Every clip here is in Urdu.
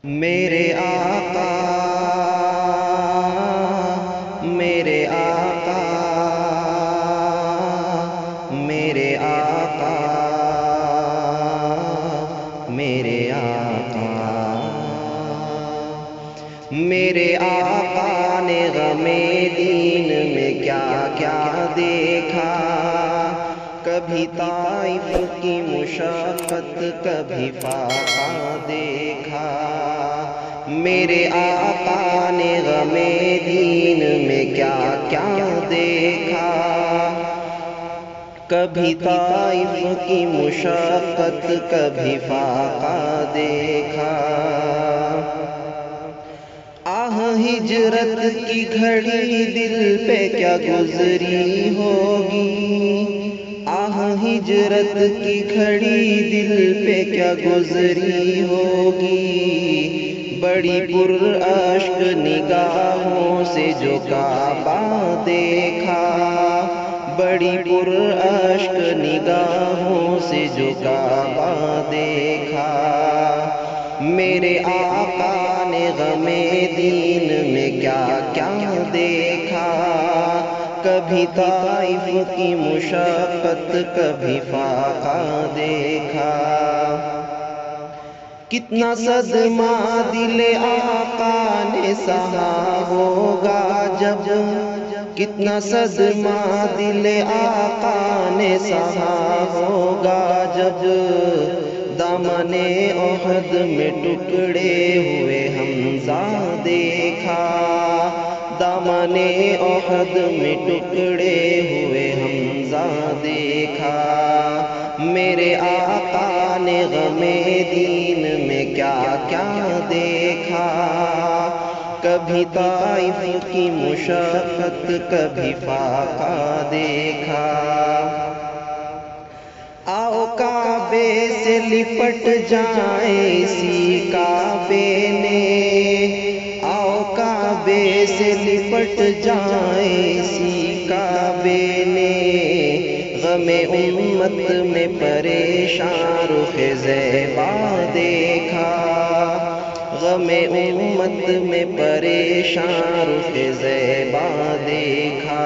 میرے آقا میرے آقا میرے آقا میرے آقا میرے آقا نے غم دین میں کیا کیا دیکھا، کبھی طائف کی مشقت کبھی فاقہ دیکھا۔ میرے آقا نے غم دین میں کیا کیا دیکھا، کبھی طائف کی مشقت کبھی فاقہ دیکھا۔ آہ ہجرت کی گھڑی دل پہ کیا گزری ہوگی، آہ ہجرت کی گھڑی دل پہ کیا گزری ہوگی، بڑی پر اشک نگاہوں سے جو کعبہ دیکھا، بڑی پر اشک نگاہوں سے جو کعبہ دیکھا۔ میرے آقا نے غم دین میں کیا کیا دیکھا، کبھی طائف کی مشقت کبھی فاقہ دیکھا۔ کتنا صدمہ دل آقا نے سہا ہوگا جب، کتنا صدمہ دل آقا نے سہا ہوگا جب، دامن احد میں ٹکڑے ہوئے حمزہ دیکھا، دامن احد میں ٹکڑے ہوئے حمزہ دیکھا۔ میرے آقا نے غم دین میں کیا کیا دیکھا، کبھی طائف کی مشقت کبھی فاقہ دیکھا۔ آؤ کعبے سے لپٹ جائیں اسی کعبے نے، آؤ کعبے سے لپٹ جائیں اسی کعبے نے، غم امت میں پریشان رخ زیبا دیکھا، غم امت میں پریشان رخ زیبا دیکھا۔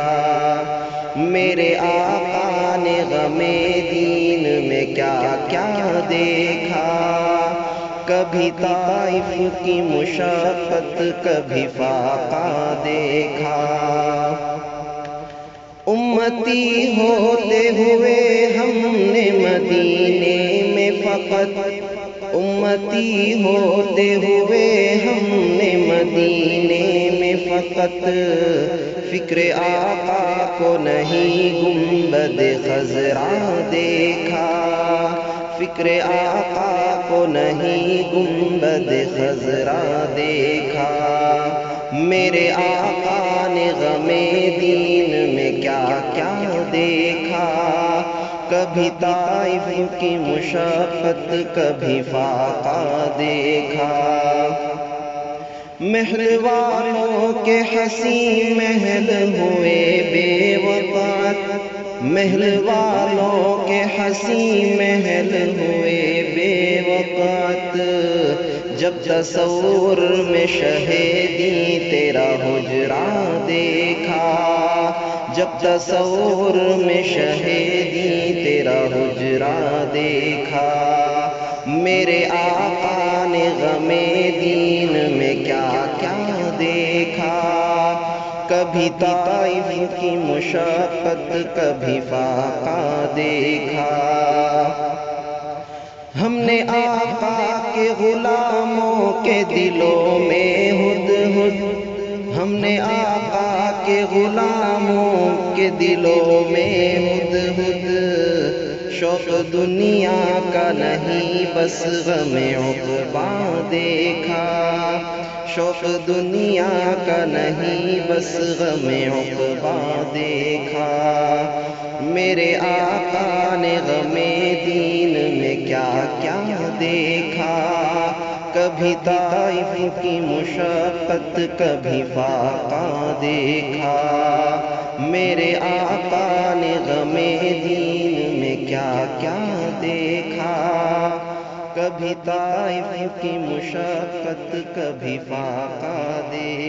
میرے آقا نے غم دین میں کیا کیا دیکھا، کبھی طائف کی مشقت کبھی فاقہ دیکھا۔ امتی ہوتے ہوئے ہم نے مدینے میں فقط، امتی ہوتے ہوئے ہم نے مدینے میں فقط، فکر آقا کو نہیں گنبد خضرا دیکھا، فکر آقا کو نہیں گنبد خضرا دیکھا۔ میرے آقا نے غم دین میں کیا کیا دیکھا، کبھی طائف کی مشقت کبھی فاقہ دیکھا۔ محل والوں کے حسین محل ہوئے بے وقت، محل والوں کے حسین محل ہوئے بے وقت، جب تصور میں شہیدی تیرا حجرہ دیکھا، جب تصور میں شہیدی تیرا حجرہ دیکھا۔ میرے آقا نے غم دین میں کیا کیا دیکھا، کبھی طائف کی مشقت کبھی فاقہ دیکھا۔ ہم نے آقا کے غلاموں کے دلوں میں ہدہد، ہم نے آقا کے غلاموں کے دلوں میں ہدہد، شوق دنیا کا نہیں بس غم عقبیٰ دیکھا، شوق دنیا کا نہیں بس غم عقبیٰ دیکھا۔ میرے آقا نے غم دین میں کیا کیا دیکھا، کبھی طائف کی مشقت کبھی فاقہ دیکھا۔ میرے آقا نے غم دین میں کیا کیا دیکھا، کبھی طائف کی مشقت کبھی فاقہ دے